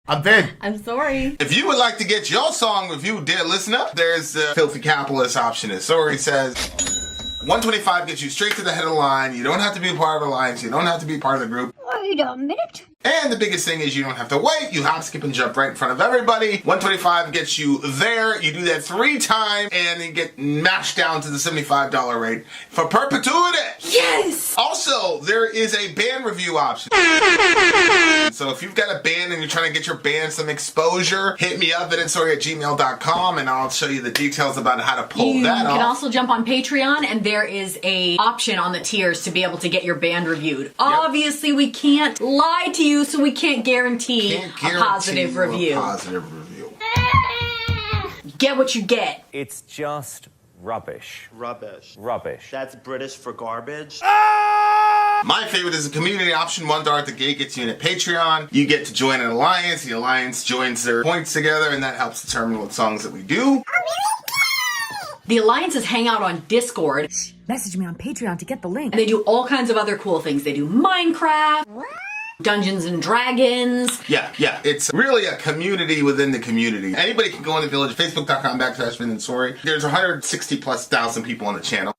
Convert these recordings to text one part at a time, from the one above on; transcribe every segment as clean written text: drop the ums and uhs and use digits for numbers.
I'm Vin. I'm Sori. If you would like to get your song reviewed, dear listener, there's the Filthy Capitalist option. As Sori says, 125 gets you straight to the head of the line. You don't have to be a part of the alliance. You don't have to be part of the group. Wait a minute. And the biggest thing is you don't have to wait. You hop, skip, and jump right in front of everybody. 125 gets you there. You do that 3 times, and you get mashed down to the $75 rate for perpetuity. Yes! Also, there is a band review option. So if you've got a band and you're trying to get your band some exposure, hit me up at villageXchange@gmail.com and I'll show you the details about how to pull that off. You can also jump on Patreon, and there is a option on the tiers to be able to get your band reviewed. Obviously, we can't lie to you, so we can't guarantee a positive review. Get what you get. It's just rubbish. Rubbish. Rubbish. That's British for garbage. My favorite is the community option. $1 at the gate gets you in at Patreon. You get to join an alliance. The alliance joins their points together, and that helps determine what songs that we do. The alliances hang out on Discord. Message me on Patreon to get the link. And they do all kinds of other cool things. They do Minecraft, Dungeons and Dragons. Yeah. It's really a community within the community. Anybody can go on the village, facebook.com/Vin and Sori. There's 160,000+ people on the channel.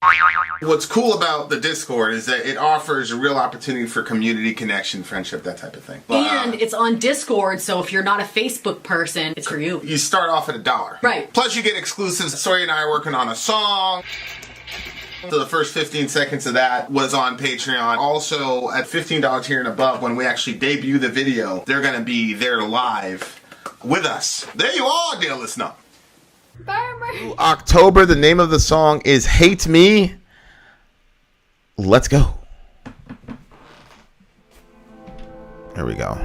What's cool about the Discord is that it offers a real opportunity for community connection, friendship, that type of thing. And it's on Discord, so if you're not a Facebook person, it's for you. You start off at $1. Right. Plus you get exclusives. Sori and I are working on a song. So the first 15 seconds of that was on Patreon. Also, at $15 tier and above, when we actually debut the video, they're going to be there live with us. There you are, dear listener. October, the name of the song is Hate Me. Let's go. Here we go.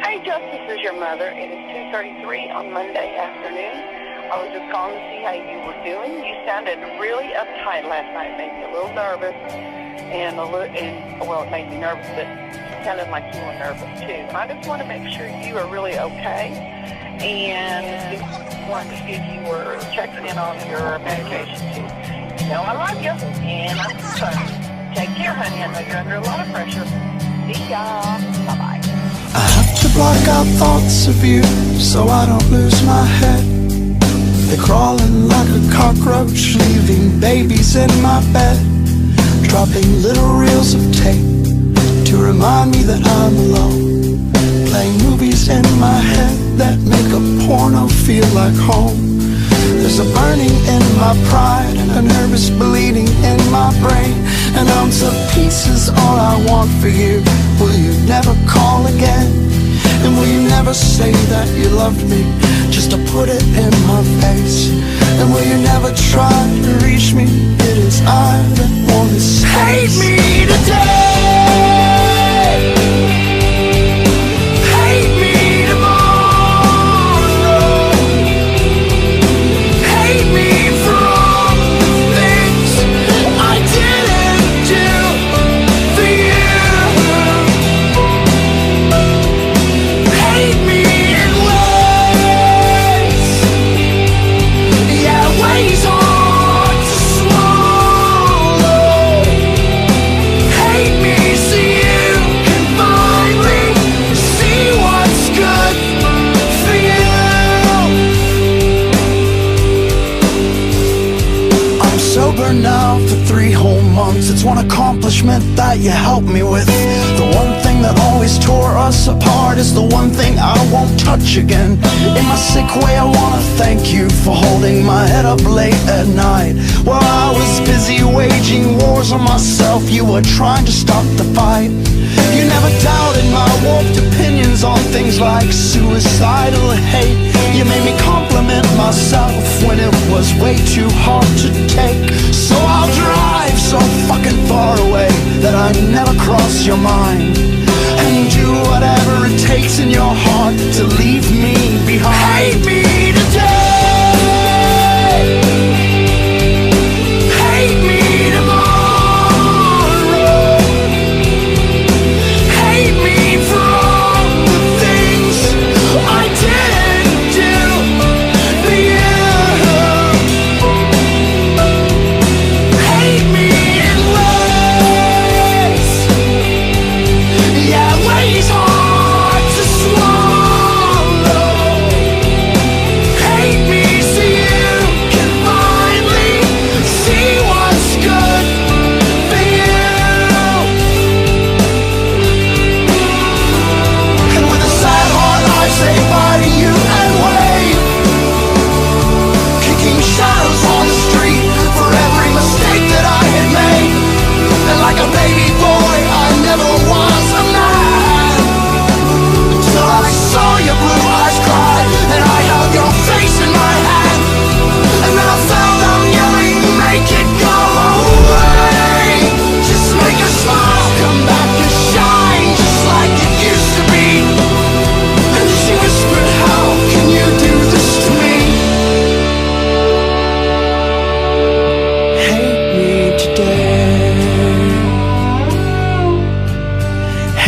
Hey, Justice is your mother. It is 2:33 on Monday afternoon. I was just calling to see how you were doing. You sounded really uptight last night. It made me a little nervous, and well, it made me nervous, but it sounded like you were nervous too. I just want to make sure you are really okay, and just wanted to see if you were checking in on your medication too. You know I love you, and I'm concerned. Take care, honey. I know you're under a lot of pressure. See ya. Bye-bye. I have to block out thoughts of you so I don't lose my head. They're crawling like a cockroach, leaving babies in my bed, dropping little reels of tape to remind me that I'm alone, playing movies in my head that make a porno feel like home. There's a burning in my pride and a nervous bleeding in my brain. An ounce of peace is all I want for you. Will you never call again? And will you never say that you loved me just to put it in my face? And will you never try to reach me? It is I that want to hate me today. Hate me tomorrow. Hate me for all the things I didn't do for you. Hate me in ways, yeah, ways hard to swallow. Hate me so you can finally see what's good for you. I'm sober now for 3 whole months. It's one accomplishment that you helped me with. The one thing that always tore us apart is the one thing I won't touch again. In my sick way, I wanna thank you for holding my head up late at night. While I was busy waging wars on myself, you were trying to stop the fight. You never doubted my warped opinions on things like suicidal hate. You made me compliment myself when it was way too hard to take. So I'll drive so fucking far away that I never cross your mind, and do whatever it takes in your heart to leave me behind. Hate me today. Hate me tomorrow. Hate me for all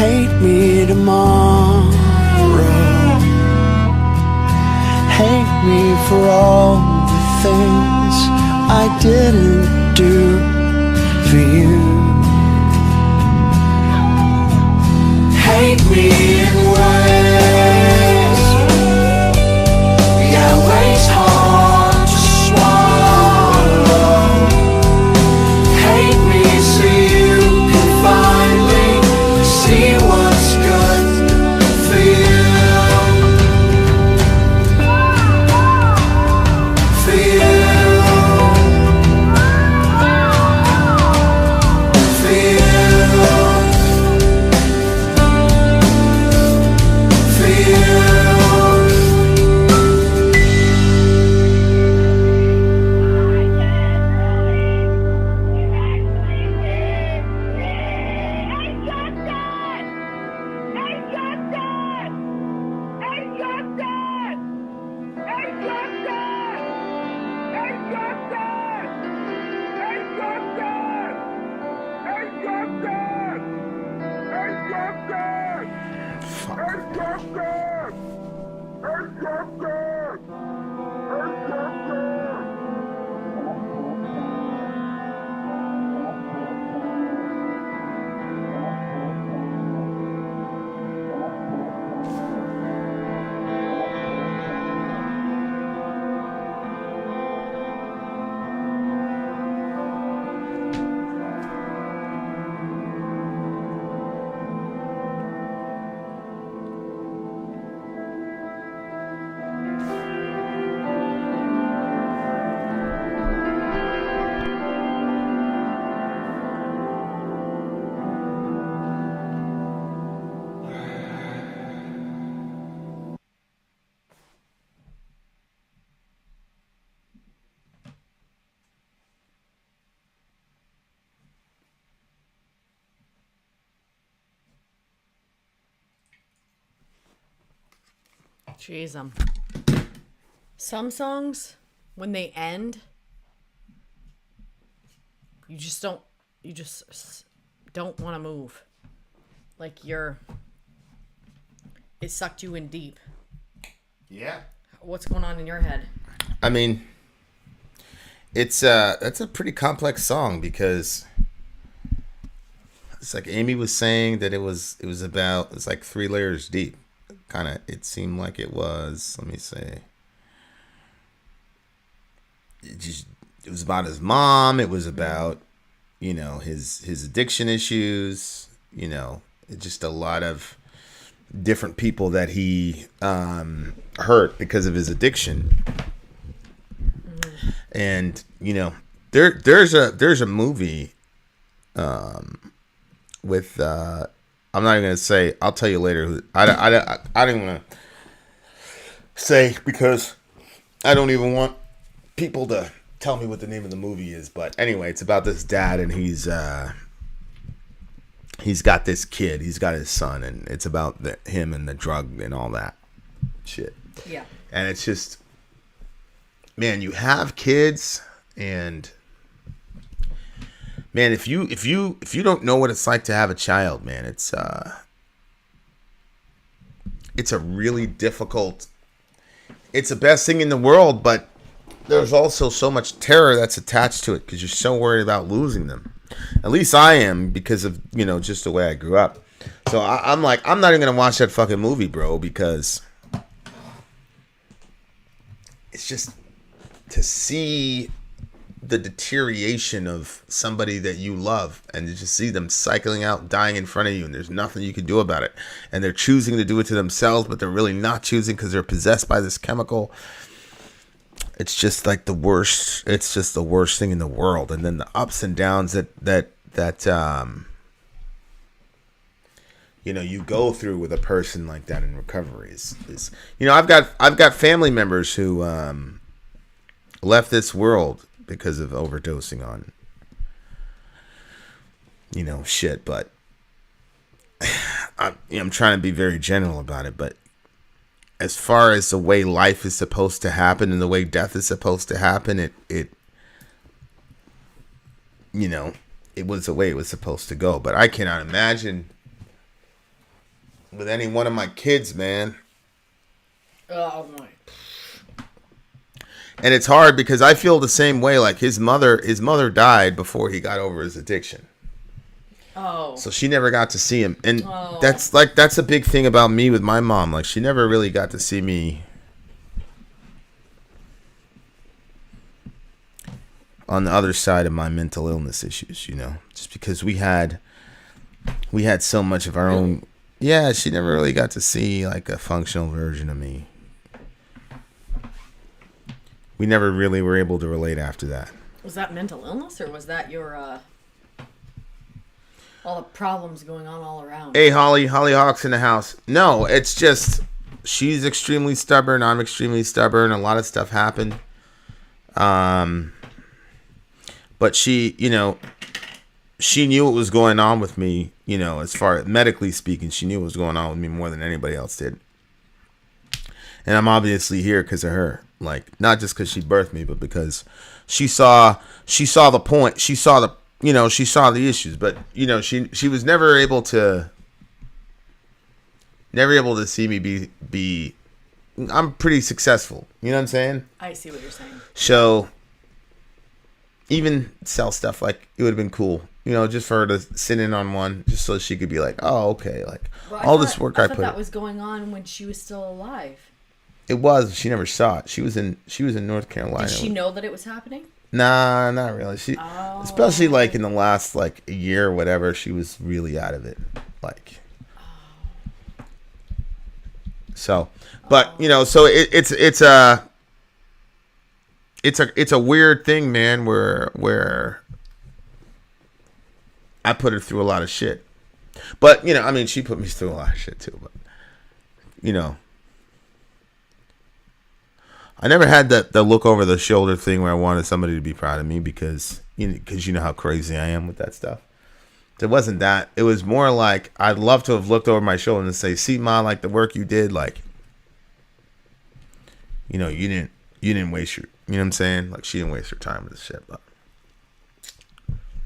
hate me tomorrow. Hate me for all the things I didn't do for you. Hate me in ways, yeah, ways hard to swallow. Hate me so you can finally see what's good for you. For you. For you. Jeez, some songs, when they end, you just don't want to move. Like it sucked you in deep. Yeah. What's going on in your head? I mean, that's a pretty complex song because it's like Amy was saying that it was like 3 layers deep. Kind of, it seemed like it was. Let me say. It was about his mom. It was about, his addiction issues. Just a lot of different people that he hurt because of his addiction. And there's a movie with. I'm not even gonna say. I'll tell you later. I don't even want to say because I don't even want people to tell me what the name of the movie is. But anyway, it's about this dad, and he's got this kid. He's got his son, and it's about him and the drug and all that shit. Yeah. And it's just, man, you have kids, and man, if you don't know what it's like to have a child, man, it's a really difficult. It's the best thing in the world, but there's also so much terror that's attached to it because you're so worried about losing them. At least I am because of just the way I grew up. So I'm like, I'm not even gonna watch that fucking movie, bro, because it's just to see the deterioration of somebody that you love and to just see them cycling out, dying in front of you, and there's nothing you can do about it. And they're choosing to do it to themselves, but they're really not choosing because they're possessed by this chemical. It's just like the worst. It's just the worst thing in the world. And then the ups and downs that you go through with a person like that in recovery is I've got family members who left this world because of overdosing on shit, but I'm trying to be very general about it. But as far as the way life is supposed to happen and the way death is supposed to happen, it was the way it was supposed to go. But I cannot imagine with any one of my kids, man. Oh my. And it's hard because I feel the same way. Like his mother died before he got over his addiction. Oh. So she never got to see him. And that's a big thing about me with my mom. Like she never really got to see me on the other side of my mental illness issues, you know, just because we had so much of our own. Yeah, she never really got to see like a functional version of me. We never really were able to relate after that. Was that mental illness, or was that your all the problems going on all around? Hey, Hollyhock's in the house. No, it's just she's extremely stubborn. I'm extremely stubborn. A lot of stuff happened. But she, you know, she knew what was going on with me, you know, as far as medically speaking, she knew what was going on with me more than anybody else did. And I'm obviously here because of her. Like, not just because she birthed me, but because she saw the point. She saw the issues. But, you know, she was never able to see me be I'm pretty successful. You know what I'm saying? I see what you're saying. So even sell stuff, like, it would have been cool, you know, just for her to sit in on one, just so she could be like, oh, okay, like, this work I put. That was going on when she was still alive. It was. She never saw it. She was in North Carolina. Did she know that it was happening? Nah, not really. Especially like in the last like a year or whatever, she was really out of it. Like, so, but you know, so it's a weird thing, man, where I put her through a lot of shit. But, you know, I mean, she put me through a lot of shit too, but, you know, I never had the look over the shoulder thing where I wanted somebody to be proud of me because you know how crazy I am with that stuff. It wasn't that. It was more like I'd love to have looked over my shoulder and say, see, Ma, like the work you did, like, you know, you didn't waste your, you know what I'm saying? Like, she didn't waste her time with this shit. But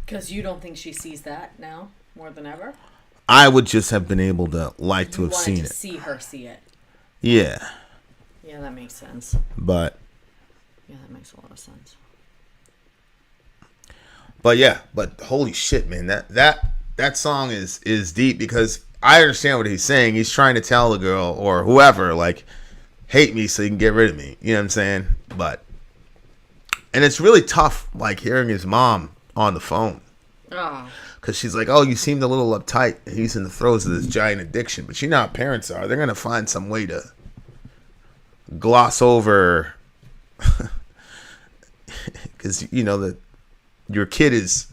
because you don't think she sees that now more than ever? I would just have been able to to have seen it. See her see it. Yeah. Yeah, that makes sense. But yeah, that makes a lot of sense. But yeah, but holy shit, man, that song is deep because I understand what he's saying. He's trying to tell the girl or whoever, like, hate me so you can get rid of me. You know what I'm saying? And it's really tough, like, hearing his mom on the phone. Oh. Because she's like, oh, you seemed a little uptight. He's in the throes of this giant addiction. But you know how parents are. They're going to find some way to gloss over. Because, you know, that your kid is.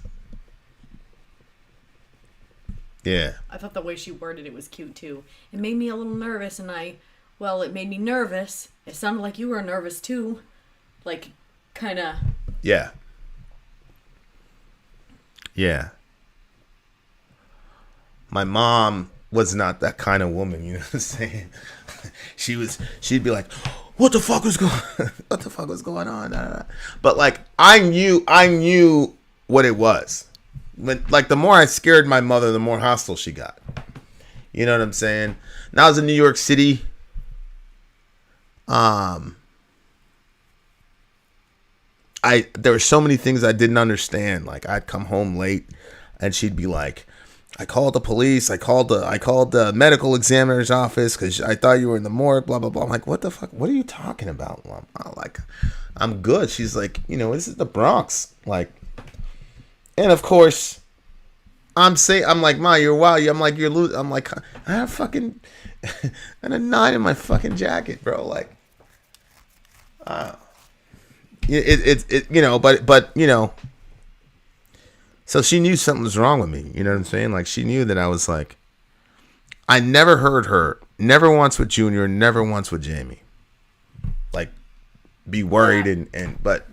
Yeah. I thought the way she worded it was cute, too. It made me a little nervous, and it made me nervous. It sounded like you were nervous, too. Like, kind of. Yeah. Yeah. My mom was not that kind of woman, you know what I'm saying? She'd be like, what the fuck was going on? But like, I knew what it was. When, like, the more I scared my mother, the more hostile she got. You know what I'm saying? Now I was in New York City. There were so many things I didn't understand. Like, I'd come home late and she'd be like, I called the police. I called the medical examiner's office because I thought you were in the morgue, blah, blah, blah. I'm like, what the fuck? What are you talking about, Mom? I'm good. She's like, you know, this is the Bronx. Like, and of course, I'm like, Ma, you're wild. I'm like, you're losing. I'm like, I have fucking, and a 9 in my fucking jacket, bro. Like, it you know, but you know, so she knew something was wrong with me. You know what I'm saying? Like, she knew that I was like, I never heard her, never once with Junior, never once with Jamie, like, be worried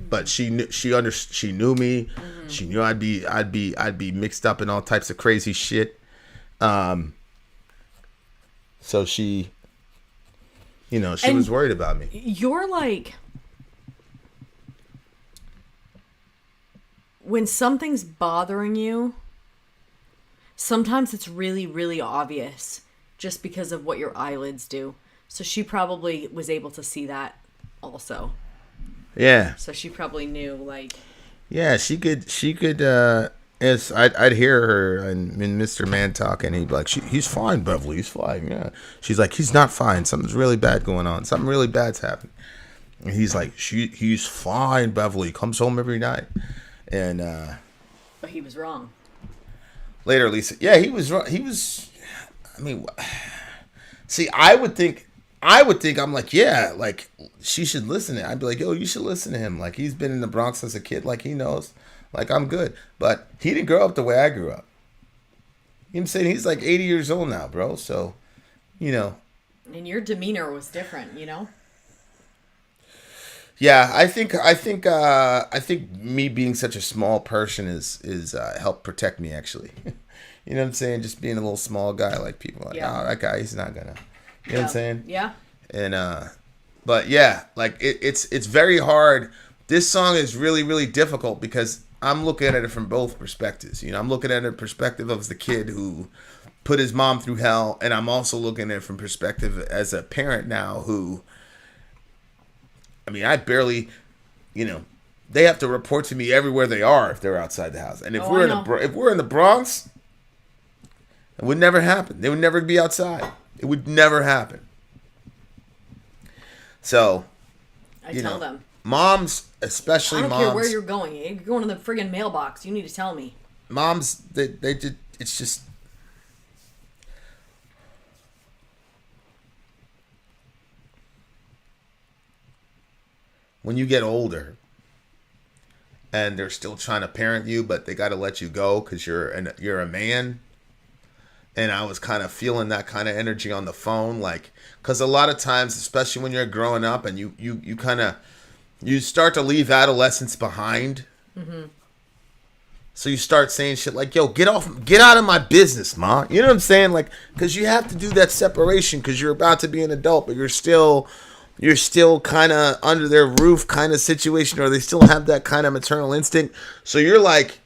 but she knew me. Mm-hmm. She knew I'd be mixed up in all types of crazy shit. So she, you know, she was worried about me. You're like, when something's bothering you, sometimes it's really, really obvious. just because of what your eyelids do. So she probably was able to see that also. Yeah. So she probably knew, like... Yeah, she could, as I'd hear her and Mr. Man talking, he'd be like, he's fine, Beverly, he's fine, yeah. She's like, he's not fine, something's really bad going on, something really bad's happening. And he's like, he's fine, Beverly, comes home every night. And, But he was wrong. Later, Lisa, yeah, he was wrong, I mean, see, I would think, I'm like, yeah, like, she should listen to him. I'd be like, yo, you should listen to him. Like, he's been in the Bronx as a kid. Like, he knows. Like, I'm good. But he didn't grow up the way I grew up. You know what I'm saying? He's like 80 years old now, bro. So, you know. And your demeanor was different, you know? Yeah, I think me being such a small person is helped protect me, actually. You know what I'm saying? Just being a little small guy, like, people are like, oh, that guy, he's not gonna. You know what I'm saying? Yeah. And but yeah, like it's very hard. This song is really, really difficult because I'm looking at it from both perspectives. You know, I'm looking at it perspective of the kid who put his mom through hell, and I'm also looking at it from perspective as a parent now who, I mean, I barely, you know, they have to report to me everywhere they are if they're outside the house. And if we're in the Bronx, it would never happen. They would never be outside. It would never happen. So, I tell them. Moms, especially moms. I don't care where you're going. You're going to the friggin' mailbox. You need to tell me. Moms, they did. It's just. When you get older and they're still trying to parent you, but they got to let you go because you're a man. And I was kind of feeling that kind of energy on the phone, like, because a lot of times, especially when you're growing up and you start to leave adolescence behind. Mm-hmm. So you start saying shit like, yo, get out of my business, ma. You know what I'm saying? Like, because you have to do that separation because you're about to be an adult, but you're still kind of under their roof kind of situation, or they still have that kind of maternal instinct. So you're like,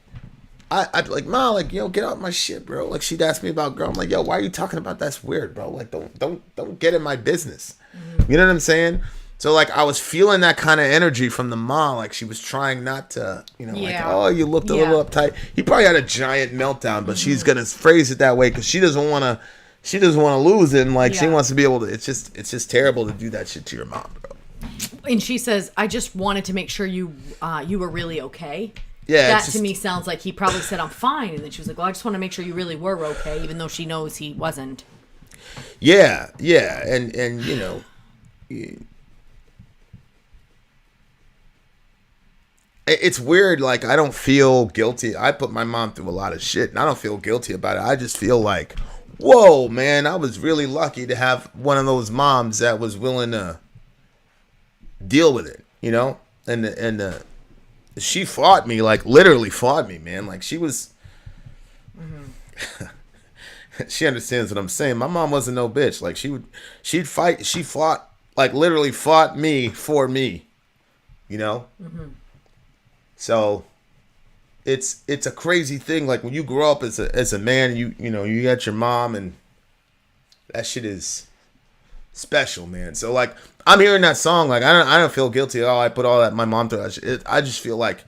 I'd be like, ma, like, yo, get out my shit, bro. Like, she'd ask me about girl. I'm like, yo, why are you talking about that's weird, bro? Like, don't get in my business. Mm-hmm. You know what I'm saying? So, like, I was feeling that kind of energy from the mom. Like, she was trying not to, you know, like, oh, you looked a little uptight. He probably had a giant meltdown, but she's gonna phrase it that way because she doesn't want to lose it. And like, she wants to be able to. It's just terrible to do that shit to your mom, bro. And she says, I just wanted to make sure you were really okay. Yeah, that to me sounds like he probably said, I'm fine. And then she was like, well, I just want to make sure you really were okay, even though she knows he wasn't. Yeah. And you know, it's weird. Like, I don't feel guilty. I put my mom through a lot of shit, and I don't feel guilty about it. I just feel like, whoa, man, I was really lucky to have one of those moms that was willing to deal with it, you know? And she fought me, like, literally fought me, man. Like, she was... Mm-hmm. She understands what I'm saying. My mom wasn't no bitch. Like, she'd fight. She fought, like, literally fought me for me, you know? Mm-hmm. So, it's a crazy thing. Like, when you grow up as a man, you know, you got your mom, and that shit is special, man. So, like, I'm hearing that song, like, I don't feel guilty. Oh, I put all that my mom through. I just feel like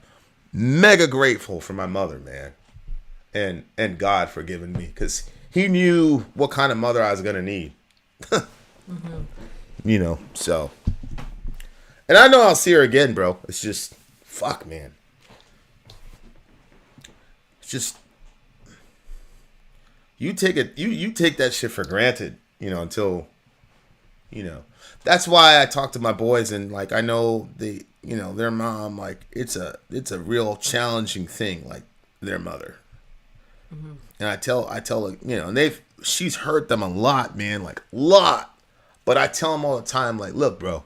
mega grateful for my mother, man, and God for giving me, because He knew what kind of mother I was gonna need. Mm-hmm. You know, so, and I know I'll see her again, bro. It's just, fuck, man. It's just, you take that shit for granted, you know, until, you know. That's why I talk to my boys, and like, I know their mom, like, it's a real challenging thing, like their mother. Mm-hmm. And I tell her, you know, and she's hurt them a lot, man, like a lot. But I tell them all the time, like, look, bro,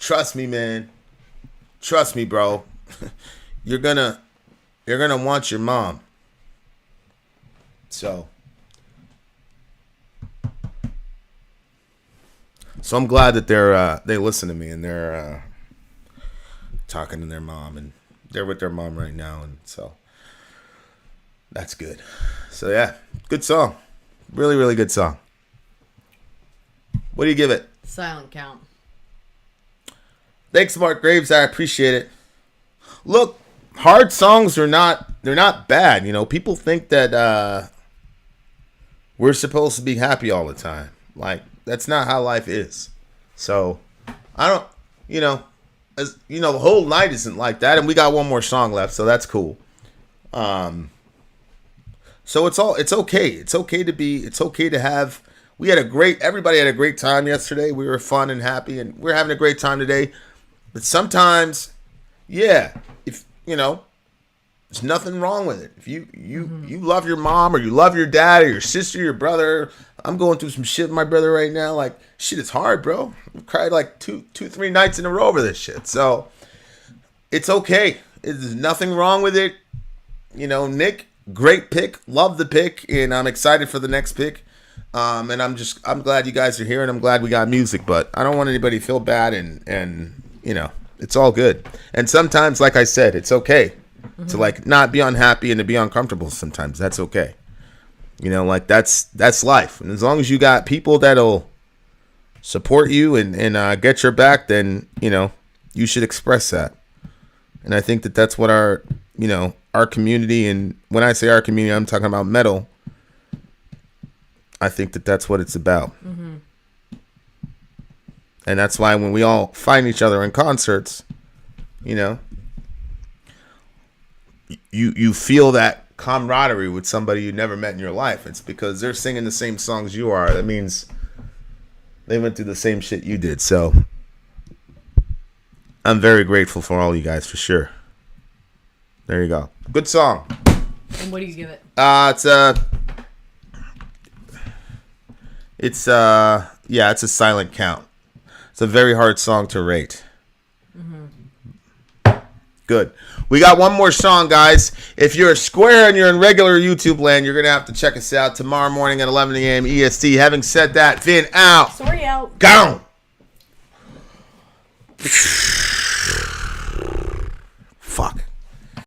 trust me, man. Trust me, bro. You're gonna want your mom. So I'm glad that they listen to me, and they're talking to their mom, and they're with their mom right now, and so that's good. So yeah, good song, really, really good song. What do you give it? Silent count. Thanks, Mark Graves. I appreciate it. Look, hard songs are they're not bad. You know, people think that we're supposed to be happy all the time. Like, that's not how life is. So, I don't, the whole night isn't like that. And we got one more song left, so that's cool. So it's okay. It's okay to have, everybody had a great time yesterday. We were fun and happy, and we're having a great time today. But sometimes, if, there's nothing wrong with it. If you love your mom or you love your dad or your sister, your brother. I'm going through some shit with my brother right now. Like, shit is hard, bro. I cried like 3 nights in a row over this shit. So it's okay. There's nothing wrong with it. Nick, great pick. Love the pick. And I'm excited for the next pick. And I'm glad you guys are here, and I'm glad we got music, but I don't want anybody to feel bad, and it's all good. And sometimes, like I said, it's okay to like not be unhappy and to be uncomfortable sometimes. That's okay. Like that's life. And as long as you got people that'll support you and get your back, then, you should express that. And I think that that's what our community, and when I say our community, I'm talking about metal. I think that that's what it's about. Mm-hmm. And that's why when we all find each other in concerts, you feel that camaraderie with somebody you never met in your life. It's because they're singing the same songs you are. That means they went through the same shit you did. So I'm very grateful for all you guys, for sure. There you go. Good song. And what do you give it? It's a silent count. It's a very hard song to rate. Mm-hmm. Good. We got one more song, guys. If you're a square and you're in regular YouTube land, you're going to have to check us out tomorrow morning at 11 a.m. EST. Having said that, Vin out. Sorry out. Gone. Fuck.